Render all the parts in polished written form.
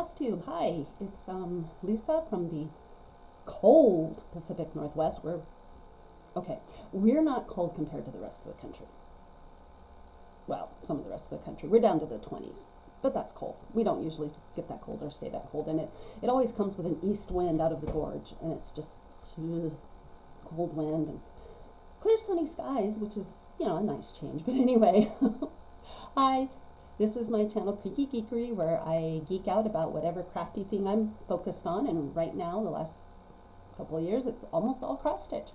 Flosstube. Hi, it's Lisa from the cold Pacific Northwest. We're not cold compared to the rest of the country. Well, some of the rest of the country. We're down to the 20s, but that's cold. We don't usually get that cold or stay that cold, and it always comes with an east wind out of the gorge, and it's just cold wind and clear sunny skies, which is a nice change. But anyway, hi. This is my channel, Creaky Geekery, where I geek out about whatever crafty thing I'm focused on, and right now, the last couple of years, it's almost all cross stitch.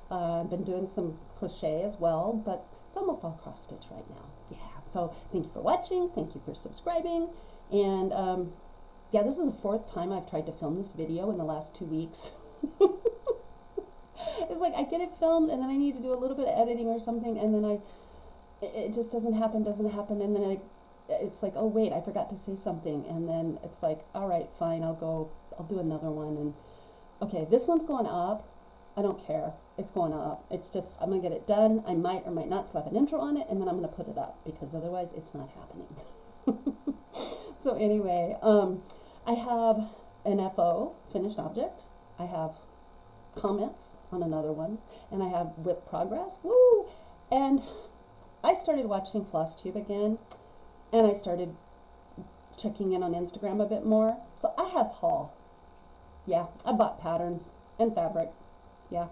I've been doing some crochet as well, but it's almost all cross stitch right now. Yeah, so thank you for watching, thank you for subscribing, and yeah, this is the fourth time I've tried to film this video in the last 2 weeks. It's like I get it filmed, and then I need to do a little bit of editing or something, and then it just doesn't happen, and then it's like, oh wait, I forgot to say something, and then it's like, all right, fine, I'll do another one, and okay, this one's going up. I don't care, it's going up. It's just, I'm gonna get it done. I might or might not slap an intro on it, and then I'm gonna put it up, because otherwise it's not happening. So anyway, I have an FO, finished object. I have comments on another one, and I have whip progress, woo! And I started watching Flosstube again, and I started checking in on Instagram a bit more. So I have haul. Yeah, I bought patterns and fabric. Yeah.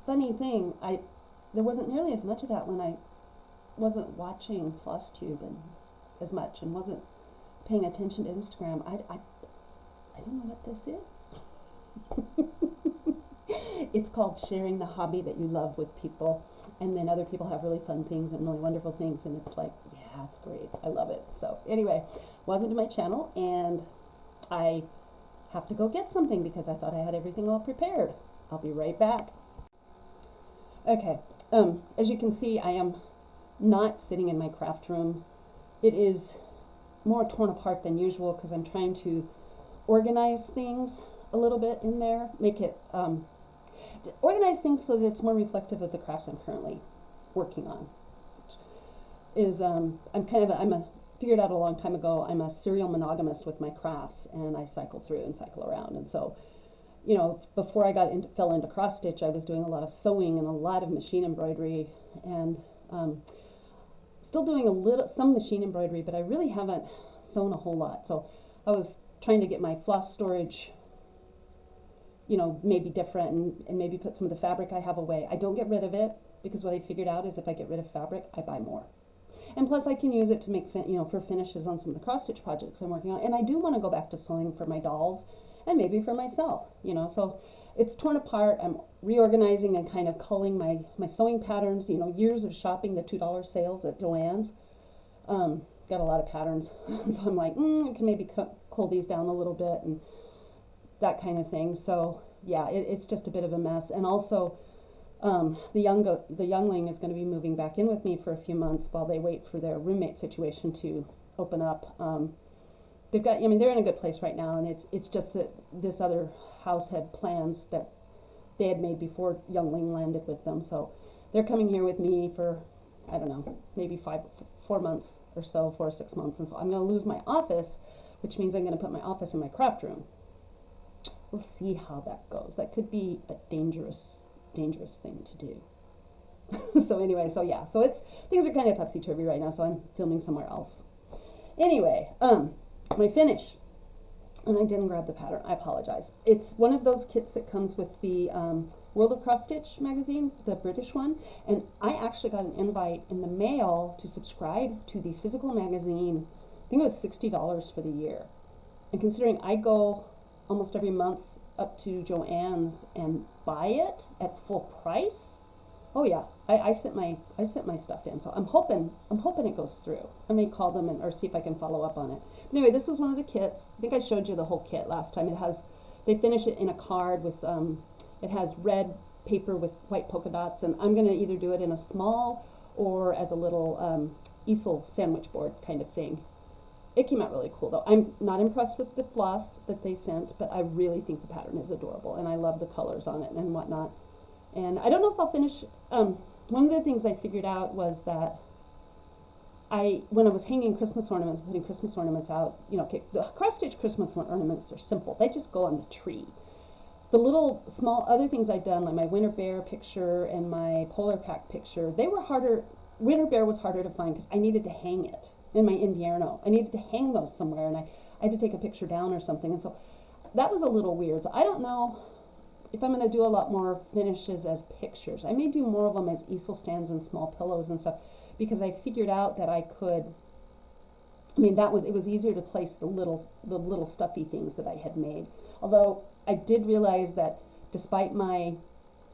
Funny thing, there wasn't nearly as much of that when I wasn't watching Flosstube and as much, and wasn't paying attention to Instagram. I don't know what this is. It's called sharing the hobby that you love with people, and then other people have really fun things and really wonderful things, and it's like, yeah, it's great. I love it. So anyway, welcome to my channel, and I have to go get something because I thought I had everything all prepared. I'll be right back. Okay, as you can see, I am not sitting in my craft room. It is more torn apart than usual because I'm trying to organize things a little bit in there, make it organize things so that it's more reflective of the crafts I'm currently working on. Is I'm figured out a long time ago, I'm a serial monogamist with my crafts, and I cycle through and cycle around. And so, before I fell into cross stitch, I was doing a lot of sewing and a lot of machine embroidery, and still doing some machine embroidery, but I really haven't sewn a whole lot. So I was trying to get my floss storage, maybe different, and maybe put some of the fabric I have away. I don't get rid of it, because what I figured out is if I get rid of fabric, I buy more. And plus I can use it to make, for finishes on some of the cross stitch projects I'm working on. And I do want to go back to sewing for my dolls and maybe for myself, so it's torn apart. I'm reorganizing and kind of culling my sewing patterns, years of shopping the $2 sales at Joann's. Got a lot of patterns. So I'm like, I can maybe cull these down a little bit and that kind of thing. So yeah, it's just a bit of a mess. And also, the youngling is going to be moving back in with me for a few months while they wait for their roommate situation to open up. They're in a good place right now, and it's just that this other house had plans that they had made before youngling landed with them. So they're coming here with me for, I don't know, maybe 4 months or so, 4 or 6 months. And so I'm going to lose my office, which means I'm going to put my office in my craft room. We'll see how that goes. That could be a dangerous thing to do. So anyway, so yeah, so things are kind of topsy-turvy right now, so I'm filming somewhere else. Anyway, my finish, and I didn't grab the pattern, I apologize. It's one of those kits that comes with the World of Cross Stitch magazine, the British one, and I actually got an invite in the mail to subscribe to the physical magazine. I think it was $60 for the year. And considering I go almost every month up to Joann's and buy it at full price, oh yeah, I sent my stuff in. So I'm hoping it goes through. I may call them or see if I can follow up on it. But anyway, this was one of the kits. I think I showed you the whole kit last time. They finish it in a card with it has red paper with white polka dots, and I'm gonna either do it in a small or as a little easel sandwich board kind of thing. It came out really cool though. I'm not impressed with the floss that they sent, but I really think the pattern is adorable, and I love the colors on it and whatnot. And I don't know if I'll finish. One of the things I figured out was that when I was hanging Christmas ornaments, putting Christmas ornaments out, you know, okay, the cross-stitch Christmas ornaments are simple. They just go on the tree. The little small other things I'd done, like my winter bear picture and my polar pack picture, they were harder. Winter bear was harder to find because I needed to hang it in my invierno. I needed to hang those somewhere, and I had to take a picture down or something. And so that was a little weird. So I don't know if I'm going to do a lot more finishes as pictures. I may do more of them as easel stands and small pillows and stuff, because I figured out that I could. I mean, it was easier to place the little stuffy things that I had made. Although I did realize that despite my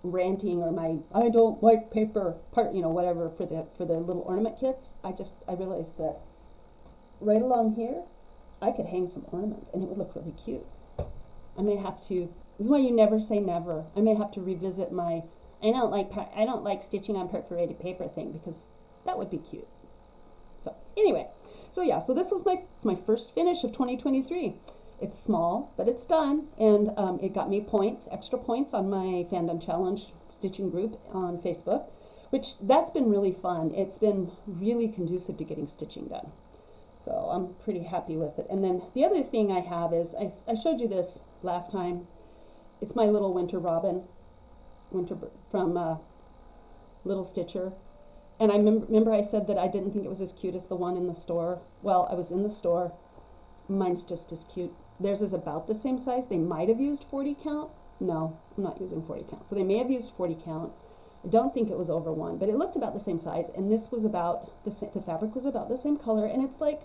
ranting or my I don't like paper part, you know, whatever for the little ornament kits, I realized that right along here I could hang some ornaments and it would look really cute. I may have to. This is why you never say never. I may have to revisit my I don't like stitching on perforated paper thing, because that would be cute. So anyway, so this was my first finish of 2023. It's small, but it's done, and it got me points, extra points on my Fandom Challenge stitching group on Facebook, which that's been really fun. It's been really conducive to getting stitching done. So I'm pretty happy with it. And then the other thing I have is, I showed you this last time. It's my little winter robin, from Little Stitcher. And I remember I said that I didn't think it was as cute as the one in the store. Well, I was in the store. Mine's just as cute. Theirs is about the same size. They might have used 40 count. No, I'm not using 40 count. So they may have used 40 count. I don't think it was over one, but it looked about the same size. And this was about the fabric was about the same color. And it's like,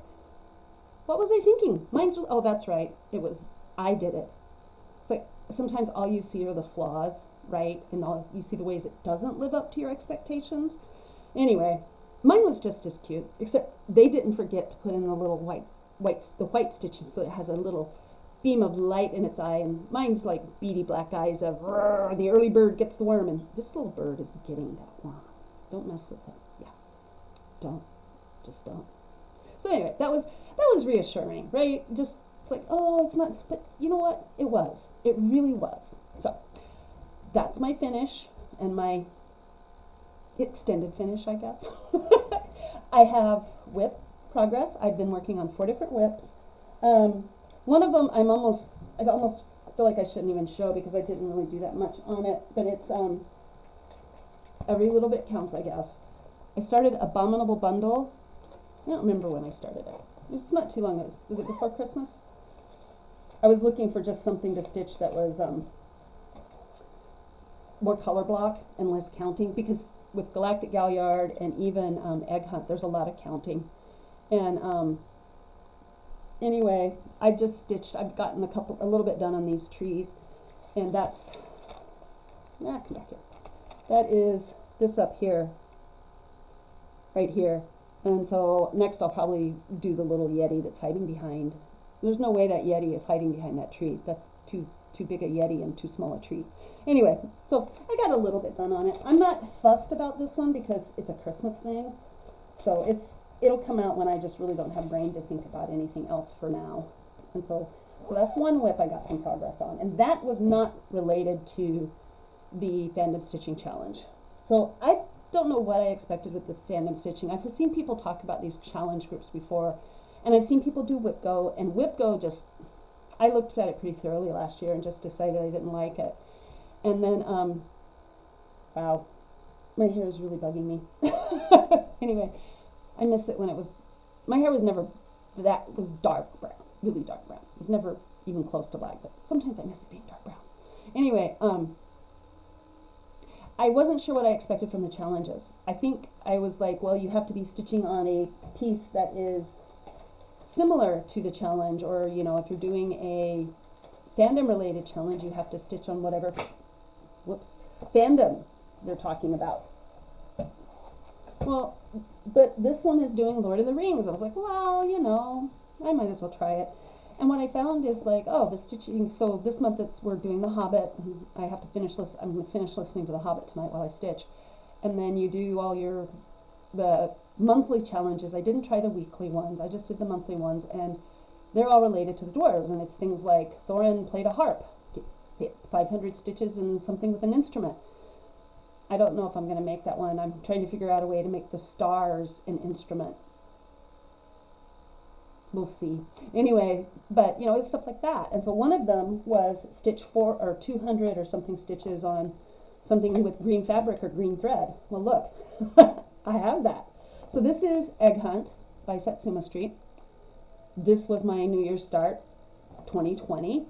what was I thinking? Oh, that's right. I did it. It's like sometimes all you see are the flaws, right? And you see the ways it doesn't live up to your expectations. Anyway, mine was just as cute, except they didn't forget to put in the little white stitching, so it has a little beam of light in its eye, and mine's like beady black eyes of the early bird gets the worm, and this little bird is getting that worm. Don't mess with it. Yeah, just don't. So anyway, that was reassuring, right? Just it's like, oh, it's not, but you know what? It really was. So that's my finish and my extended finish, I guess. I have whip progress. I've been working on 4 different whips. One of them I almost feel like I shouldn't even show because I didn't really do that much on it, but it's every little bit counts, I guess. I started Abominable Bundle. I don't remember when I started it. It's not too long. Was it before Christmas? I was looking for just something to stitch that was more color block and less counting, because with Galactic Galliard and even Egg Hunt, there's a lot of counting. And anyway, I've gotten a little bit done on these trees, and that's, come back here. That is this up here, right here. And so next I'll probably do the little Yeti that's hiding behind. There's no way that Yeti is hiding behind that tree. That's too big a Yeti and too small a tree. Anyway, so I got a little bit done on it. I'm not fussed about this one because it's a Christmas thing. So it'll come out when I just really don't have brain to think about anything else for now. And so that's one whip I got some progress on. And that was not related to the Fandom Stitching Challenge. So I don't know what I expected with the Fandom Stitching. I've seen people talk about these challenge groups before, and I've seen people do Whip Go, and Whip Go I looked at it pretty thoroughly last year and just decided I didn't like it. And then, wow, my hair is really bugging me. Anyway, I miss it when my hair was never, was dark brown, really dark brown. It was never even close to black, but sometimes I miss it being dark brown. Anyway, I wasn't sure what I expected from the challenges. I think I was like, well, you have to be stitching on a piece that is similar to the challenge, or, you know, if you're doing a fandom related challenge, you have to stitch on whatever fandom they're talking about. Well, but this one is doing Lord of the Rings. I was like, well, you know, I might as well try it. And what I found is like, oh, the stitching, so this month we're doing The Hobbit, and I have to I'm going to finish listening to The Hobbit tonight while I stitch. And then you do all the monthly challenges. I didn't try the weekly ones, I just did the monthly ones, and they're all related to the dwarves, and it's things like Thorin played a harp, 500 stitches and something with an instrument. I don't know if I'm going to make that one. I'm trying to figure out a way to make the stars an instrument. we'll see. Anyway, but it's stuff like that. And so one of them was stitch 200 or something stitches on something with green fabric or green thread. Well, look, I have that. So this is Egg Hunt by Satsuma Street. This was my New Year's start, 2020.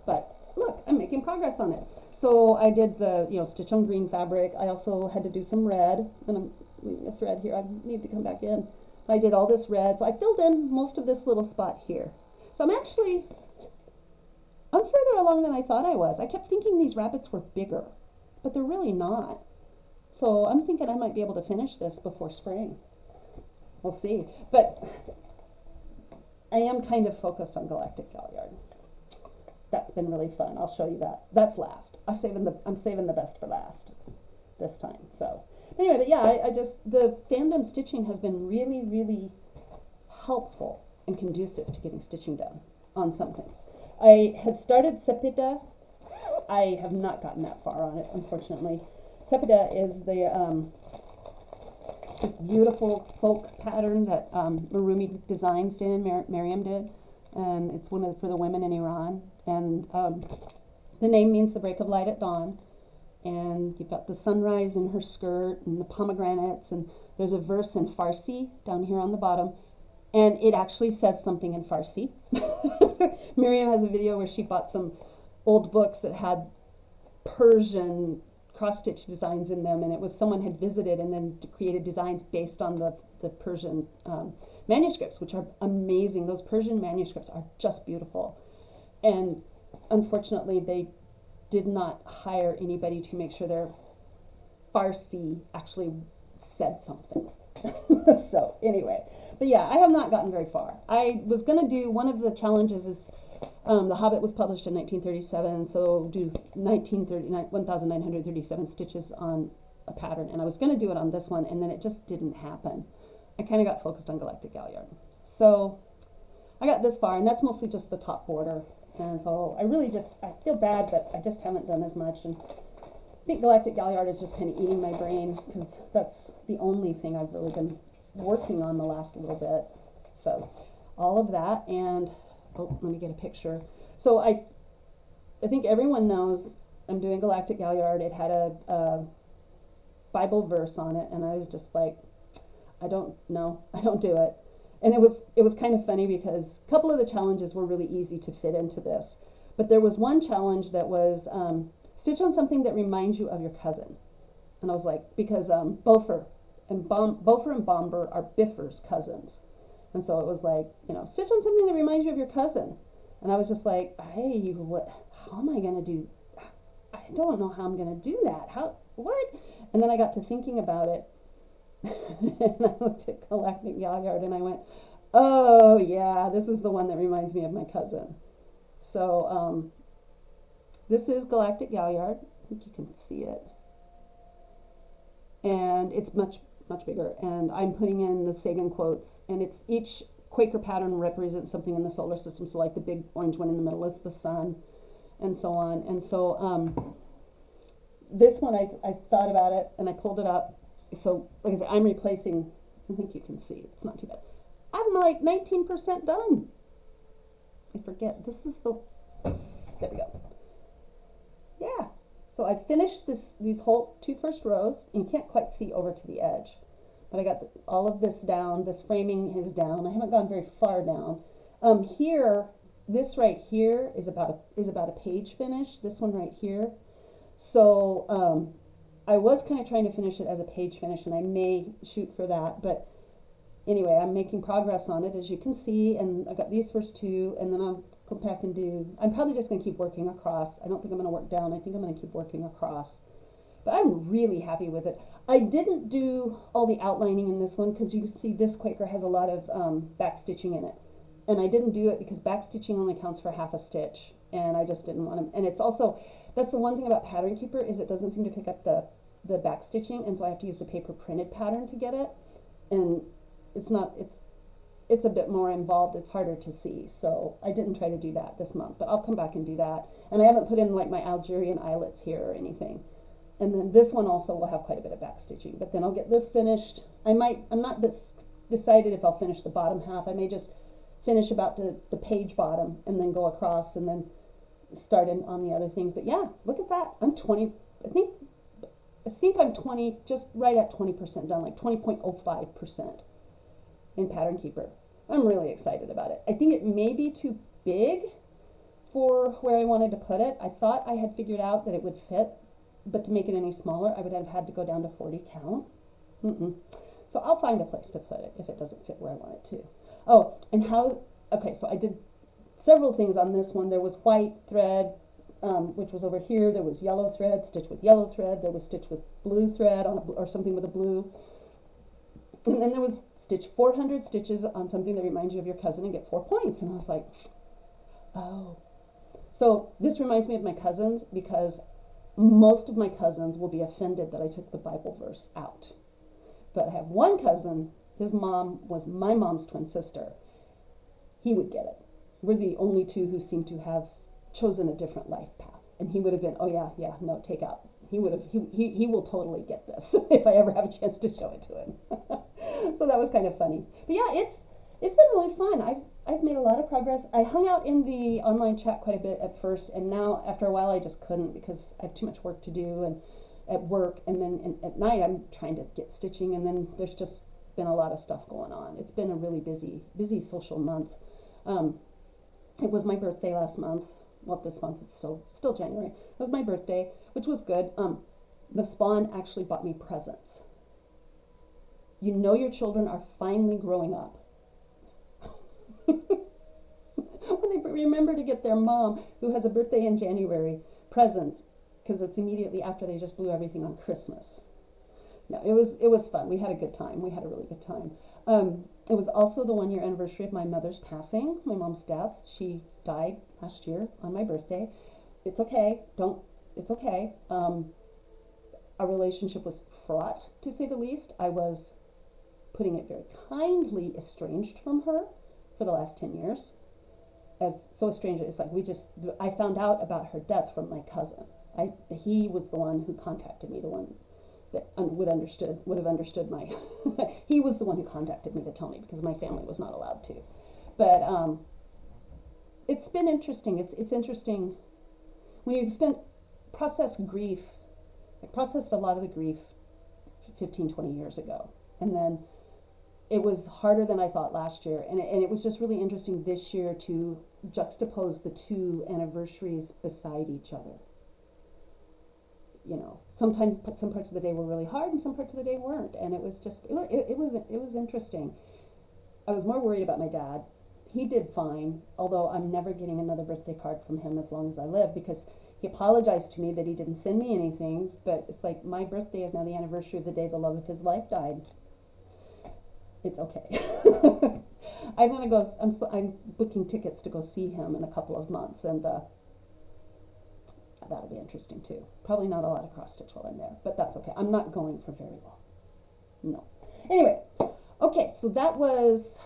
But look, I'm making progress on it. So I did the, stitch on green fabric. I also had to do some red, and I'm leaving a thread here. I need to come back in. I did all this red, so I filled in most of this little spot here. So I'm further along than I thought I was. I kept thinking these rabbits were bigger, but they're really not. So I'm thinking I might be able to finish this before spring. We'll see. But I am kind of focused on Galactic Galliard. That's been really fun. I'll show you that. That's last. I'm saving the best for last this time. So anyway, but yeah, I just, the fandom stitching has been really, really helpful and conducive to getting stitching done on some things. I had started Sepida. I have not gotten that far on it, unfortunately. Sepida is the this beautiful folk pattern that Marumi Designs did, Miriam did, and it's for the women in Iran. And the name means the break of light at dawn. And you've got the sunrise in her skirt and the pomegranates, and there's a verse in Farsi down here on the bottom, and it actually says something in Farsi. Miriam has a video where she bought some old books that had Persian cross-stitch designs in them, and it was someone had visited and then created designs based on the Persian manuscripts, which are amazing. Those Persian manuscripts are just beautiful. And unfortunately, they did not hire anybody to make sure their Farsi actually said something. So anyway, but yeah, I have not gotten very far. I was going to do, one of the challenges is The Hobbit was published in 1937, so do 1,937 stitches on a pattern, and I was going to do it on this one, and then it just didn't happen. I kind of got focused on Galactic Galliard. So I got this far, and that's mostly just the top border. And so I feel bad, but I just haven't done as much. And I think Galactic Galliard is just kind of eating my brain, because that's the only thing I've really been working on the last little bit. So all of that, and let me get a picture. So I think everyone knows I'm doing Galactic Galliard. It had a Bible verse on it, and I was just like, I don't know, I don't do it. And it was kind of funny because a couple of the challenges were really easy to fit into this. But there was one challenge that was stitch on something that reminds you of your cousin. And I was like, because Beaufort and Bomber are Biffer's cousins. And so it was like, stitch on something that reminds you of your cousin. And I was just like, hey, how am I going to do, I don't know how I'm going to do that. What? And then I got to thinking about it. And I looked at Galactic Galliard and I went, oh yeah, this is the one that reminds me of my cousin. So this is Galactic Galliard. I think you can see it. And it's much, much bigger. And I'm putting in the Sagan quotes, and it's each Quaker pattern represents something in the solar system. So like the big orange one in the middle is the sun, and so on. And so this one, I thought about it and I pulled it up. So, like I said, I'm replacing, I think you can see, it's not too bad. I'm like 19% done. I forget, this is there we go. Yeah, so I finished these whole two first rows, and you can't quite see over to the edge. But I got all of this down, this framing is down. I haven't gone very far down. Here, this right here is about a page finish, this one right here. So, I was kind of trying to finish it as a page finish, and I may shoot for that, but anyway, I'm making progress on it, as you can see, and I got these first two, and then I'll go back and I'm probably just going to keep working across. I don't think I'm going to work down. I think I'm going to keep working across, but I'm really happy with it. I didn't do all the outlining in this one, because you can see this Quaker has a lot of back stitching in it, and I didn't do it because back stitching only counts for half a stitch, and I just didn't want to, and it's also, that's the one thing about Pattern Keeper, is it doesn't seem to pick up the back stitching, and so I have to use the paper printed pattern to get it, and it's a bit more involved, it's harder to see, so I didn't try to do that this month, but I'll come back and do that. And I haven't put in like my Algerian eyelets here or anything. And then this one also will have quite a bit of back stitching, but then I'll get this finished. I'm not decided if I'll finish the bottom half. I may just finish about the page bottom and then go across and then start in on the other things. But yeah, look at that. I'm 20, I think I'm 20, just right at 20% done, like 20.05% in Pattern Keeper. I'm really excited about it. I think it may be too big for where I wanted to put it. I thought I had figured out that it would fit, but to make it any smaller, I would have had to go down to 40 count. So I'll find a place to put it if it doesn't fit where I want it to. Oh, and okay, so I did several things on this one. There was white thread, which was over here. There was yellow thread stitched with yellow thread. There was stitched with blue thread or something with a blue. And then there was stitch 400 stitches on something that reminds you of your cousin and get 4 points. And I was like, oh. So this reminds me of my cousins because most of my cousins will be offended that I took the Bible verse out. But I have one cousin, his mom was my mom's twin sister. He would get it. We're the only two who seem to have chosen a different life path. And he would have been, oh yeah, no, take out. He will totally get this if I ever have a chance to show it to him. So that was kind of funny. But yeah, it's been really fun. I've made a lot of progress. I hung out in the online chat quite a bit at first, and now after a while I just couldn't because I have too much work to do and at work, and then at night I'm trying to get stitching, and then there's just been a lot of stuff going on. It's been a really busy social month. It was my birthday last month. Well, this month it's still January. It was my birthday, which was good. The Spawn actually bought me presents. You know your children are finally growing up when they remember to get their mom, who has a birthday in January, presents, because it's immediately after they just blew everything on Christmas. No, it was fun. We had a good time. We had a really good time. It was also the 1-year anniversary of my mother's passing, my mom's death. She died last year on my birthday. It's okay. It's okay. Our relationship was fraught, to say the least. I was, putting it very kindly, estranged from her for the last 10 years. As so estranged, it's like I found out about her death from my cousin. He was the one who contacted me, the one that would have understood my, he was the one who contacted me to tell me because my family was not allowed to. But it's been interesting. It's interesting when you've processed grief. I processed a lot of the grief 15, 20 years ago. And then it was harder than I thought last year. And it was just really interesting this year to juxtapose the two anniversaries beside each other. You know, sometimes some parts of the day were really hard and some parts of the day weren't. And it was just, it was interesting. I was more worried about my dad. He did fine, although I'm never getting another birthday card from him as long as I live, because he apologized to me that he didn't send me anything, but it's like my birthday is now the anniversary of the day the love of his life died. It's okay. I'm booking tickets to go see him in a couple of months, and that'll be interesting too. Probably not a lot of cross stitch while I'm there, but that's okay. I'm not going for very long. No. Anyway, okay, so that was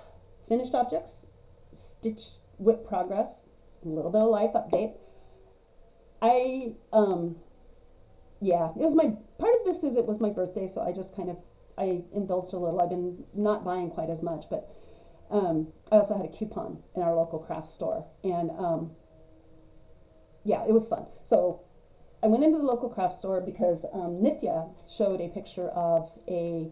finished objects, stitch whip progress, a little bit of life update. Part of this is it was my birthday, so I just I indulged a little. I've been not buying quite as much, but I also had a coupon in our local craft store, and it was fun. So I went into the local craft store because Nitya showed a picture of a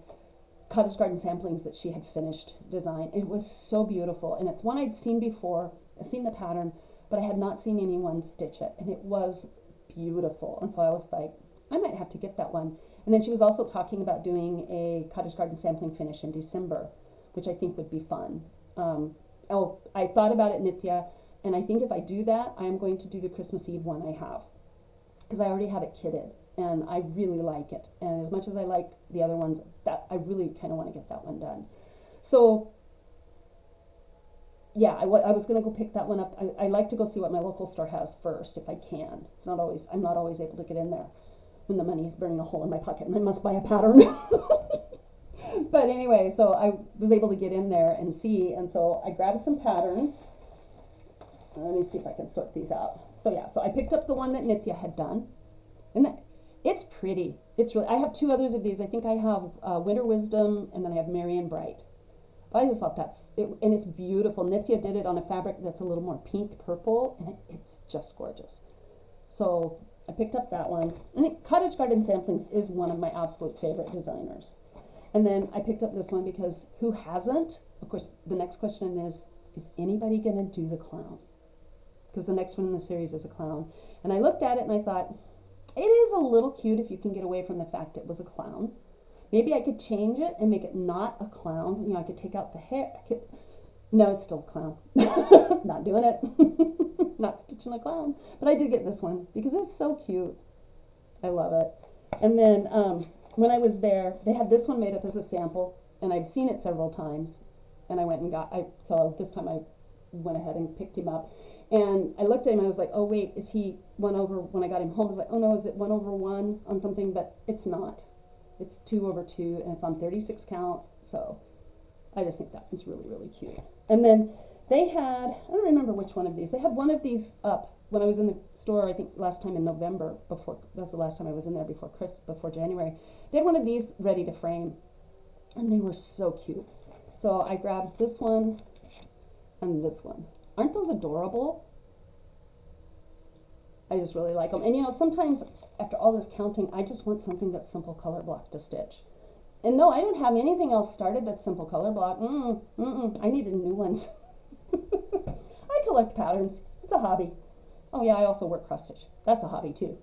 cottage garden samplings that she had finished design. It was so beautiful, and it's one I'd seen before. I'd seen the pattern, but I had not seen anyone stitch it, and it was beautiful. And so I was like, I might have to get that one. And then she was also talking about doing a cottage garden sampling finish in December, which I think would be fun. I thought about it, Nitya, and I think if I do that, I'm going to do the Christmas Eve one I have, because I already have it kitted, and I really like it. And as much as I like the other ones, that I really kind of want to get that one done. So yeah, I was going to go pick that one up. I like to go see what my local store has first, if I can. I'm not always able to get in there when the money is burning a hole in my pocket and I must buy a pattern. But anyway, so I was able to get in there and see, and so I grabbed some patterns. Let me see if I can sort these out. So yeah, so I picked up the one that Nitya had done, and it's pretty. It's really, I have two others of these. I think I have Winter Wisdom, and then I have Merry and Bright. But I just thought and it's beautiful. Nithya did it on a fabric that's a little more pink purple, and it's just gorgeous. So I picked up that one. I think Cottage Garden Samplings is one of my absolute favorite designers. And then I picked up this one because who hasn't? Of course, the next question is anybody going to do the clown? Because the next one in the series is a clown. And I looked at it and I thought, it is a little cute if you can get away from the fact it was a clown. Maybe I could change it and make it not a clown. You know, I could take out the hair. No, it's still a clown. Not doing it. Not stitching a clown. But I did get this one because it's so cute. I love it. And then when I was there, they had this one made up as a sample, and I've seen it several times. And I went and so this time I went ahead and picked him up. And I looked at him and I was like, oh wait, is he 1 over, when I got him home, I was like, oh no, is it 1 over 1 on something? But it's not. It's 2 over 2, and it's on 36 count. So I just think that one's really, really cute. And then they had, I don't remember which one of these. They had one of these up when I was in the store, I think last time in November, that's the last time I was in there before January. They had one of these ready to frame, and they were so cute. So I grabbed this one and this one. Aren't those adorable? I just really like them. And you know, sometimes after all this counting, I just want something that's simple color block to stitch. And no, I don't have anything else started that's simple color block. I needed new ones. I collect patterns. It's a hobby. Oh yeah, I also work cross stitch. That's a hobby too.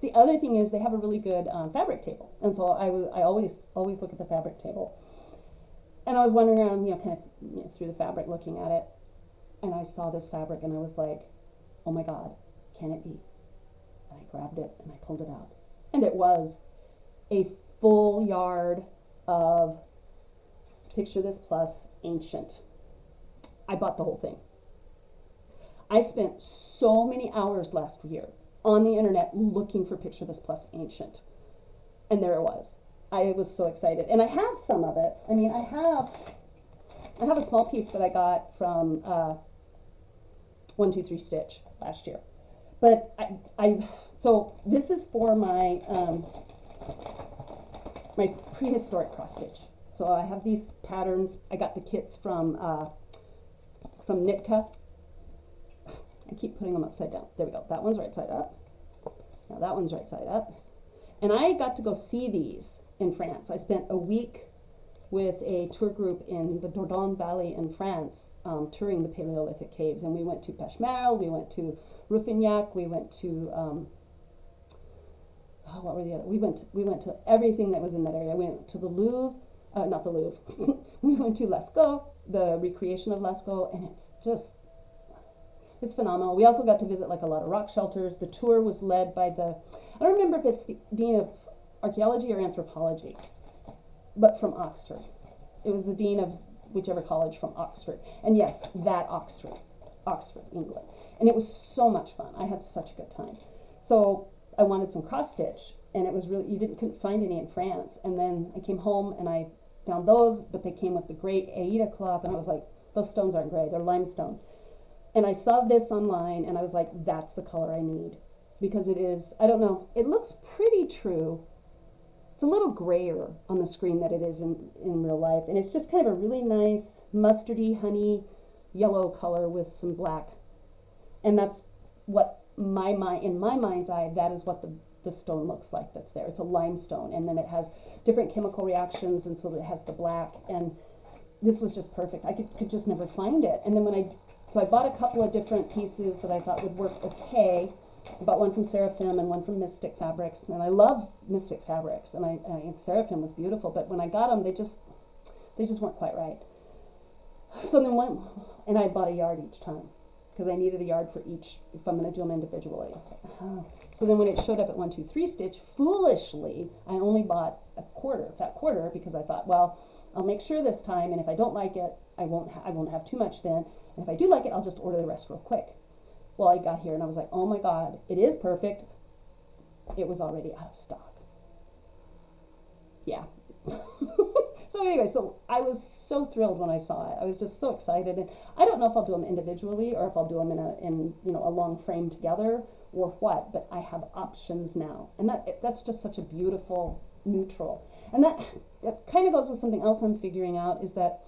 The other thing is they have a really good fabric table. And so I always look at the fabric table. And I was wandering around, kind of through the fabric looking at it. And I saw this fabric and I was like, oh my God, can it be? And I grabbed it and I pulled it out. And it was a full yard of Picture This Plus Ancient. I bought the whole thing. I spent so many hours last year on the internet looking for Picture This Plus Ancient. And there it was. I was so excited. And I have some of it. I mean, I have a small piece that I got from 1-2-3 Stitch last year. But so this is for my my prehistoric cross stitch. So I have these patterns. I got the kits from Nitka. I keep putting them upside down. There we go. That one's right side up. Now that one's right side up. And I got to go see these in France. I spent a week with a tour group in the Dordogne Valley in France, touring the Paleolithic caves. And we went to Peshmerl, we went to Ruffignac, we went to what were the other? We went to everything that was in that area. We went to the Louvre, not the Louvre. We went to Lascaux, the recreation of Lascaux, and it's phenomenal. We also got to visit like a lot of rock shelters. The tour was led by I don't remember if it's the Dean of Archaeology or Anthropology, but from Oxford. It was the Dean of whichever college from Oxford. And yes, that Oxford, England. And it was so much fun. I had such a good time. So I wanted some cross stitch, and it was really, couldn't find any in France. And then I came home and I found those, but they came with the great Aida cloth, and I was like, those stones aren't gray, they're limestone. And I saw this online and I was like, that's the color I need. Because it is, I don't know, it looks pretty true. It's a little grayer on the screen than it is in real life. And it's just kind of a really nice mustardy, honey, yellow color with some black. And that's what in my mind's eye, that is what the stone looks like that's there. It's a limestone, and then it has different chemical reactions, and so it has the black. And this was just perfect. I could just never find it. And then so I bought a couple of different pieces that I thought would work okay. I bought one from Seraphim and one from Mystic Fabrics, and I love Mystic Fabrics, and Seraphim was beautiful, but when I got them, they just weren't quite right. So then and I bought a yard each time, because I needed a yard for each if I'm going to do them individually. I was like, oh. So then when it showed up at 1-2-3 Stitch, foolishly, I only bought that quarter, because I thought, well, I'll make sure this time, and if I don't like it, I won't have too much then, and if I do like it, I'll just order the rest real quick. Well, I got here and I was like, oh my God, it is perfect. It was already out of stock. Yeah. So anyway, so I was so thrilled when I saw it. I was just so excited. And I don't know if I'll do them individually or if I'll do them in a long frame together or what, but I have options now. And that's just such a beautiful neutral. And that kind of goes with something else I'm figuring out, is that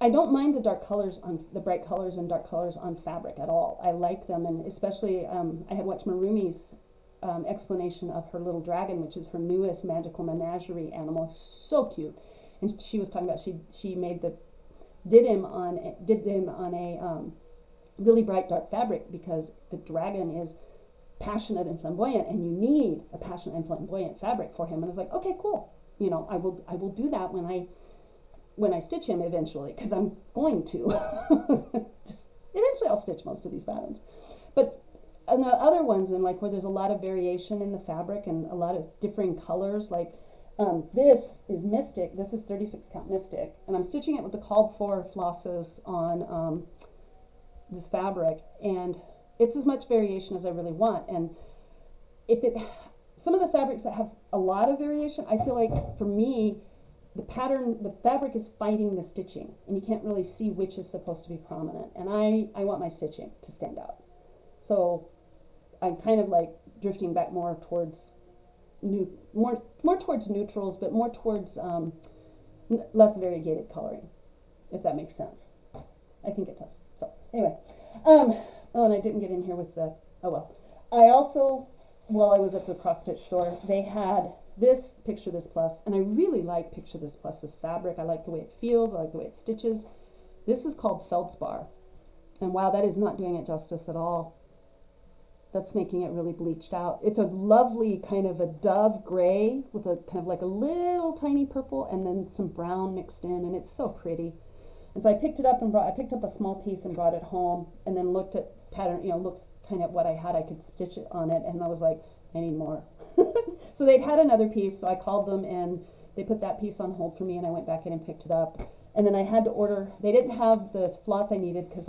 I don't mind the dark colors on the bright colors and dark colors on fabric at all. I like them, and especially I had watched Marumi's explanation of her little dragon, which is her newest magical menagerie animal. So cute, and she was talking about she made the did him on a really bright dark fabric because the dragon is passionate and flamboyant, and you need a passionate and flamboyant fabric for him. And I was like, okay, cool. You know, I will do that when I stitch him eventually, because I'm going to. Just eventually I'll stitch most of these patterns. But and the other ones, and like where there's a lot of variation in the fabric and a lot of differing colors, like this is Mystic. This is 36 count Mystic, and I'm stitching it with the called for flosses on this fabric, and it's as much variation as I really want. And if it, some of the fabrics that have a lot of variation, I feel like for me, the fabric is fighting the stitching, and you can't really see which is supposed to be prominent. And I want my stitching to stand out. So I'm kind of like drifting back more towards more towards neutrals, but more towards less variegated coloring, if that makes sense. I think it does. So anyway, oh, and I didn't get in here with the, oh well. I also, while I was at the cross stitch store, they had this Picture This Plus, and I really like Picture This Plus's fabric. I like the way it feels. I like the way it stitches. This is called Feldspar, and wow, that is not doing it justice at all. That's making it really bleached out. It's a lovely kind of a dove gray with a kind of like a little tiny purple and then some brown mixed in, and it's so pretty. And so I picked it up and I picked up a small piece and brought it home, and then looked at pattern, looked kind of what I had. I could stitch it on it, and I was like, I need more. So they'd had another piece, so I called them and they put that piece on hold for me, and I went back in and picked it up. And then I had to order, they didn't have the floss I needed because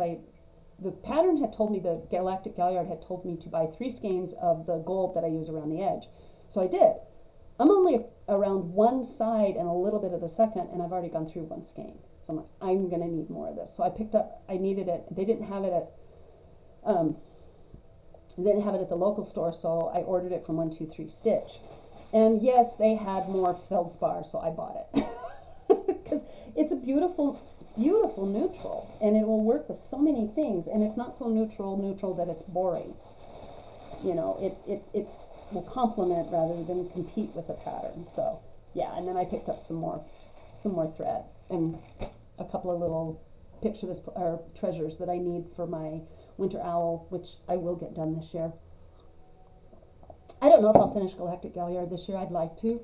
the pattern had told me, the Galactic Galliard had told me to buy 3 skeins of the gold that I use around the edge. So I did. I'm only around one side and a little bit of the second, and I've already gone through 1 skein. So I'm like, I'm going to need more of this. So I needed it. They didn't have it at, the local store, so I ordered it from 123 Stitch. And yes, they had more Feldspar, so I bought it. Because it's a beautiful neutral, and it will work with so many things, and it's not so neutral that it's boring. It will complement rather than compete with the pattern. So yeah, and then I picked up some more thread and a couple of little treasures that I need for my winter owl, which I will get done this year. I don't know if I'll finish Galactic Galliard this year. I'd like to,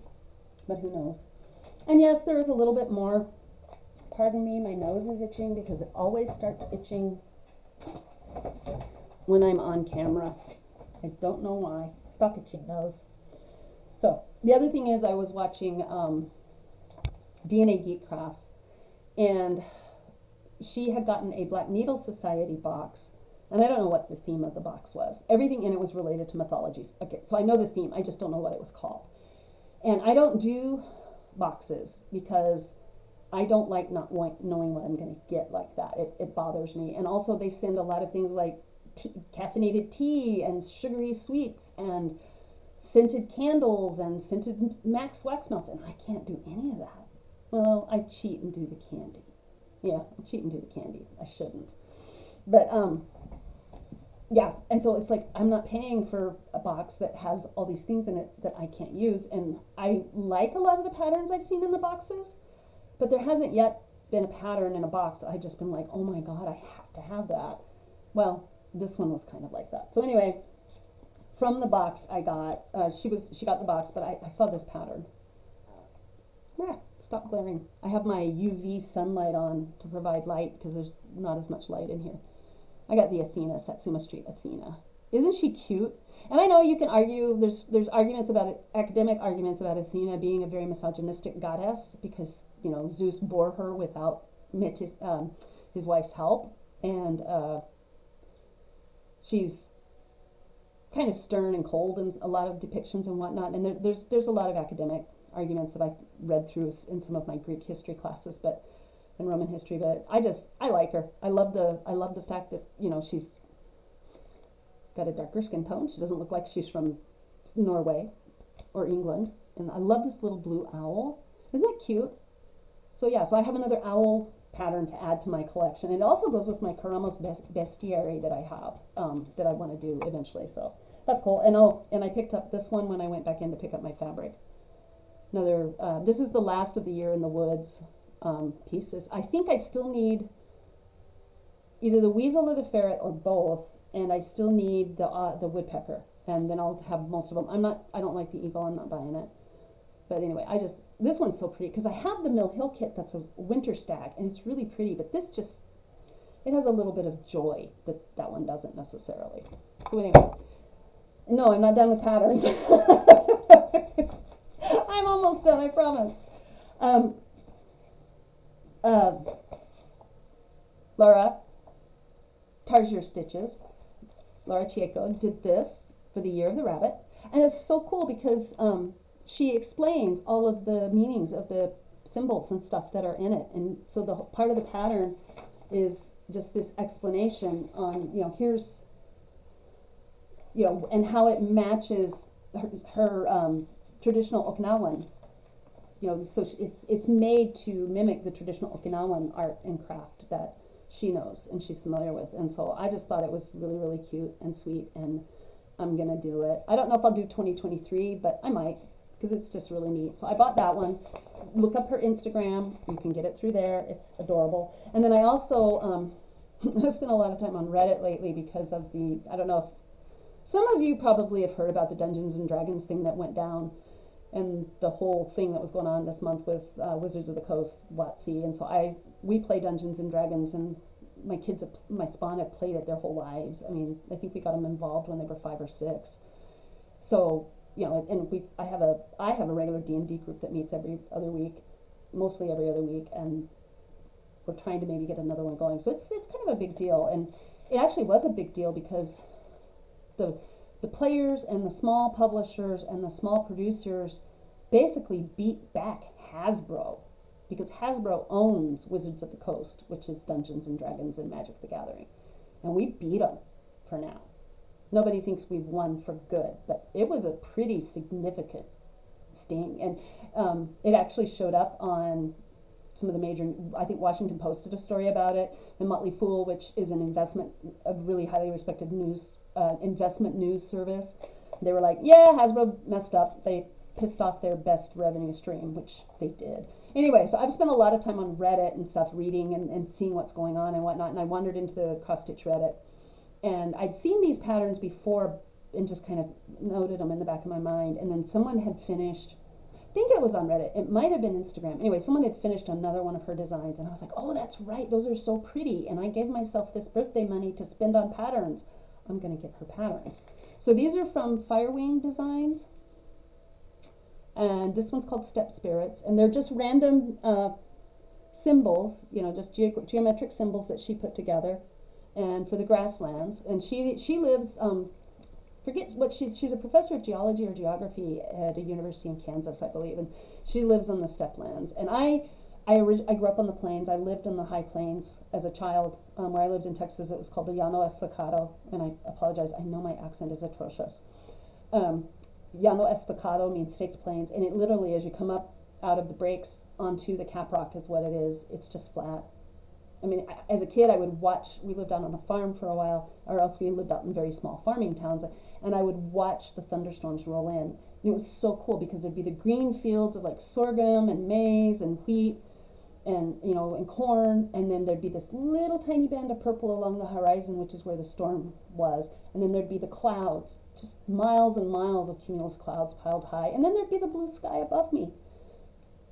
but who knows. And yes, there is a little bit more. Pardon me, my nose is itching because it always starts itching when I'm on camera. I don't know why. Stop itching nose. So the other thing is, I was watching DNA Geek Crafts, and she had gotten a Black Needle Society box, and I don't know what the theme of the box was. Everything in it was related to mythologies. Okay, so I know the theme, I just don't know what it was called. And I don't do boxes because I don't like not knowing what I'm going to get like that. It bothers me. And also they send a lot of things like caffeinated tea and sugary sweets and scented candles and scented Max wax melts, and I can't do any of that. Well, I cheat and do the candy. Yeah, I cheat and do the candy. I shouldn't. But yeah, and so it's like I'm not paying for a box that has all these things in it that I can't use. And I like a lot of the patterns I've seen in the boxes, but there hasn't yet been a pattern in a box that I've just been like, oh my God, I have to have that. Well, this one was kind of like that. So anyway, from the box I got, she got the box, but I saw this pattern. Yeah, stop glaring. I have my UV sunlight on to provide light because there's not as much light in here. I got the Athena, Satsuma Street Athena. Isn't she cute? And I know you can argue, there's arguments about it, academic arguments about Athena being a very misogynistic goddess because, Zeus bore her without his wife's help. And she's kind of stern and cold in a lot of depictions and whatnot. And there's a lot of academic arguments that I read through in some of my Greek history classes, and Roman history. But I like her. I love the fact that she's got a darker skin tone. She doesn't look like she's from Norway or England. And I love this little blue owl. Isn't that cute? So yeah, so I have another owl pattern to add to my collection. It also goes with my Karamos bestiary that I have, that I want to do eventually. So that's cool. And I picked up this one when I went back in to pick up my fabric. Another, this is the last of the Year in the Woods pieces. I think I still need either the weasel or the ferret or both, and I still need the woodpecker, and then I'll have most of them. I don't like the eagle. I'm not buying it. But anyway, this one's so pretty because I have the Mill Hill kit that's a winter stag, and it's really pretty. But this just, it has a little bit of joy that one doesn't necessarily. So anyway, no, I'm not done with patterns. I'm almost done, I promise. Laura Tarsier Stitches, Laura Chieco, did this for the Year of the Rabbit. And it's so cool because she explains all of the meanings of the symbols and stuff that are in it. And so the part of the pattern is just this explanation on, here's, and how it matches her traditional Okinawan. So it's made to mimic the traditional Okinawan art and craft that she knows and she's familiar with. And so I just thought it was really, really cute and sweet, and I'm gonna do it. I don't know if I'll do 2023, but I might, because it's just really neat. So I bought that one. Look up her Instagram. You can get it through there. It's adorable. And then I also I've spent a lot of time on Reddit lately because of I don't know if some of you probably have heard about the Dungeons and Dragons thing that went down, and the whole thing that was going on this month with Wizards of the Coast, WotC. And so we play Dungeons and Dragons, and my kids, my spawn have played it their whole lives. I mean, I think we got them involved when they were 5 or 6. So, and I have a regular D&D group that meets every other week, mostly every other week, and we're trying to maybe get another one going. So it's kind of a big deal, and it actually was a big deal because the players and the small publishers and the small producers basically beat back Hasbro, because Hasbro owns Wizards of the Coast, which is Dungeons and Dragons and Magic the Gathering, and we beat them for now. Nobody thinks we've won for good, but it was a pretty significant sting, and it actually showed up on some of the major, I think Washington Post did a story about it, The Motley Fool, which is a really highly respected investment news service. They were like, yeah, Hasbro messed up. They pissed off their best revenue stream, which they did. Anyway, so I've spent a lot of time on Reddit and stuff, reading and seeing what's going on and whatnot, and I wandered into the cross stitch Reddit, and I'd seen these patterns before and just kind of noted them in the back of my mind, and then someone had finished, I think it was on Reddit, it might have been Instagram, anyway, someone had finished another one of her designs, and I was like, oh, that's right, those are so pretty, and I gave myself this birthday money to spend on patterns. I'm going to get her patterns. So these are from Firewing Designs, and this one's called Step Spirits, and they're just random symbols, just geometric symbols that she put together, and for the grasslands. And she lives, forget what she's a professor of geology or geography at a university in Kansas, I believe, and she lives on the stepplands. And I grew up on the plains. I lived in the high plains as a child. Where I lived in Texas, it was called the Llano Estacado, and I apologize, I know my accent is atrocious. Llano Estacado means staked plains, and it literally, as you come up out of the breaks onto the caprock, is what it is. It's just flat. I mean, as a kid, we lived out on a farm for a while, or else we lived out in very small farming towns, and I would watch the thunderstorms roll in. And it was so cool because there'd be the green fields of like sorghum and maize and wheat, and and corn, and then there'd be this little tiny band of purple along the horizon, which is where the storm was, and then there'd be the clouds, just miles and miles of cumulus clouds piled high, and then there'd be the blue sky above me.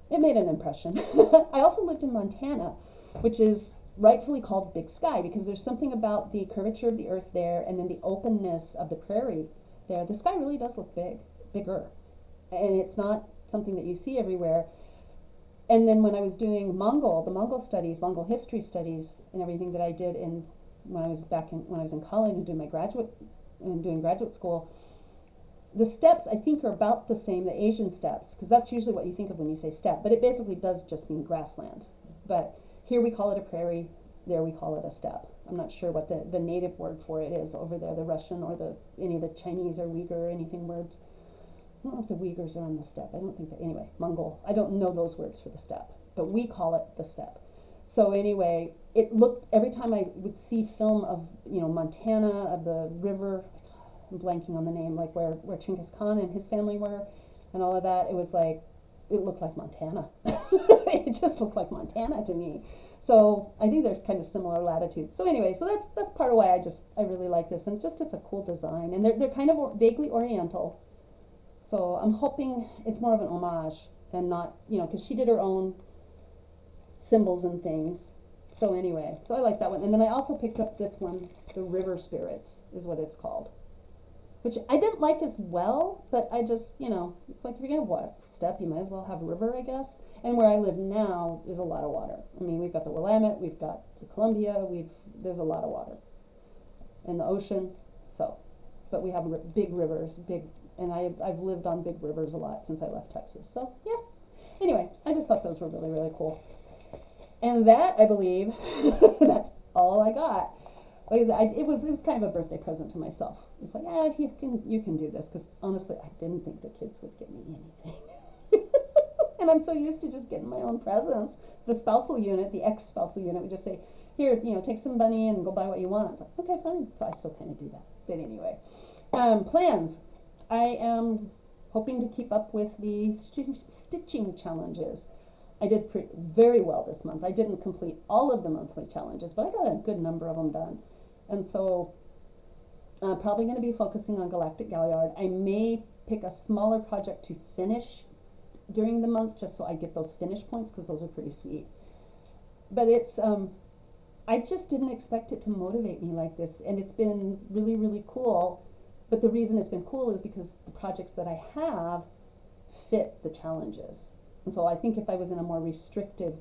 It made an impression. I also lived in Montana, which is rightfully called Big Sky because there's something about the curvature of the earth there, and then the openness of the prairie there. The sky really does look bigger, and it's not something that you see everywhere. And then when I was doing the Mongol studies, Mongol history studies, and everything that I did when I was in college and doing graduate school, the steppes I think are about the same, the Asian steppes, because that's usually what you think of when you say steppe, but it basically does just mean grassland. But here we call it a prairie, there we call it a steppe. I'm not sure what the native word for it is over there, the Russian or any of the Chinese or Uyghur or anything words. I don't know if the Uyghurs are on the steppe. I don't think that. Anyway, Mongol. I don't know those words for the steppe, but we call it the steppe. So anyway, it looked, every time I would see film of, Montana, of the river, I'm blanking on the name, like where Chinggis Khan and his family were, and all of that, it was like, it looked like Montana. It just looked like Montana to me. So I think there's kind of similar latitudes. So anyway, so that's part of why I really like this, and just it's a cool design, and they're kind of vaguely Oriental. So I'm hoping it's more of an homage and not, because she did her own symbols and things. So anyway, so I like that one. And then I also picked up this one, the River Spirits is what it's called, which I didn't like as well, but I just, it's like if you're gonna step, you might as well have a river, I guess. And where I live now is a lot of water. I mean, we've got the Willamette, we've got the Columbia, there's a lot of water, and the ocean. So, but we have big rivers, and I've lived on big rivers a lot since I left Texas. So yeah. Anyway, I just thought those were really, really cool. And that, I believe, that's all I got. Like I said, it was kind of a birthday present to myself. It's like, you can do this, because honestly, I didn't think the kids would get me anything. And I'm so used to just getting my own presents. The spousal unit, the ex-spousal unit, would just say, here, take some money and go buy what you want. It's like, okay, fine. So I still kind of do that. But anyway, plans. I am hoping to keep up with the stitching challenges. I did very well this month. I didn't complete all of the monthly challenges, but I got a good number of them done. And so I'm probably going to be focusing on Galactic Galliard. I may pick a smaller project to finish during the month, just so I get those finish points, because those are pretty sweet. But it's, I just didn't expect it to motivate me like this, and it's been really, really cool. But the reason it's been cool is because the projects that I have fit the challenges. And so I think if I was in a more restrictive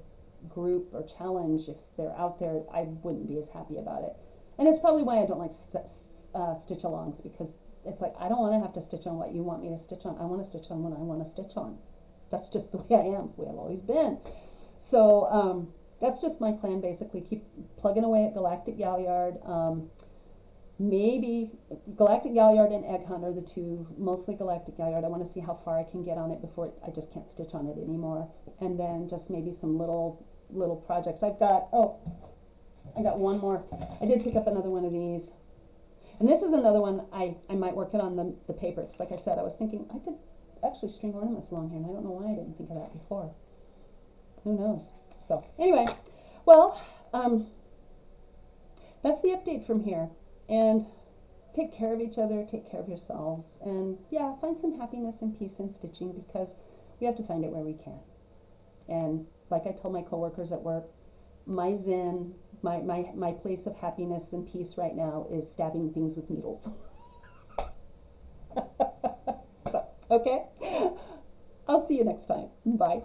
group or challenge, if they're out there, I wouldn't be as happy about it. And it's probably why I don't like stitch-alongs, because it's like, I don't want to have to stitch on what you want me to stitch on. I want to stitch on what I want to stitch on. That's just the way I am. It's the way I've always been. So that's just my plan, basically. Keep plugging away at Galactic Galliard. Maybe Galactic Galliard and Egg Hunt are the two, mostly Galactic Galliard. I want to see how far I can get on it before I just can't stitch on it anymore. And then just maybe some little projects. I got one more. I did pick up another one of these. And this is another one I might work it on the paper. Because like I said, I was thinking I could actually string ornaments along here, and I don't know why I didn't think of that before. Who knows? So anyway, well, that's the update from here. And take care of each other, take care of yourselves, and yeah, find some happiness and peace in stitching, because we have to find it where we can. And like I told my coworkers at work, my zen, my place of happiness and peace right now is stabbing things with needles. So, okay? I'll see you next time. Bye.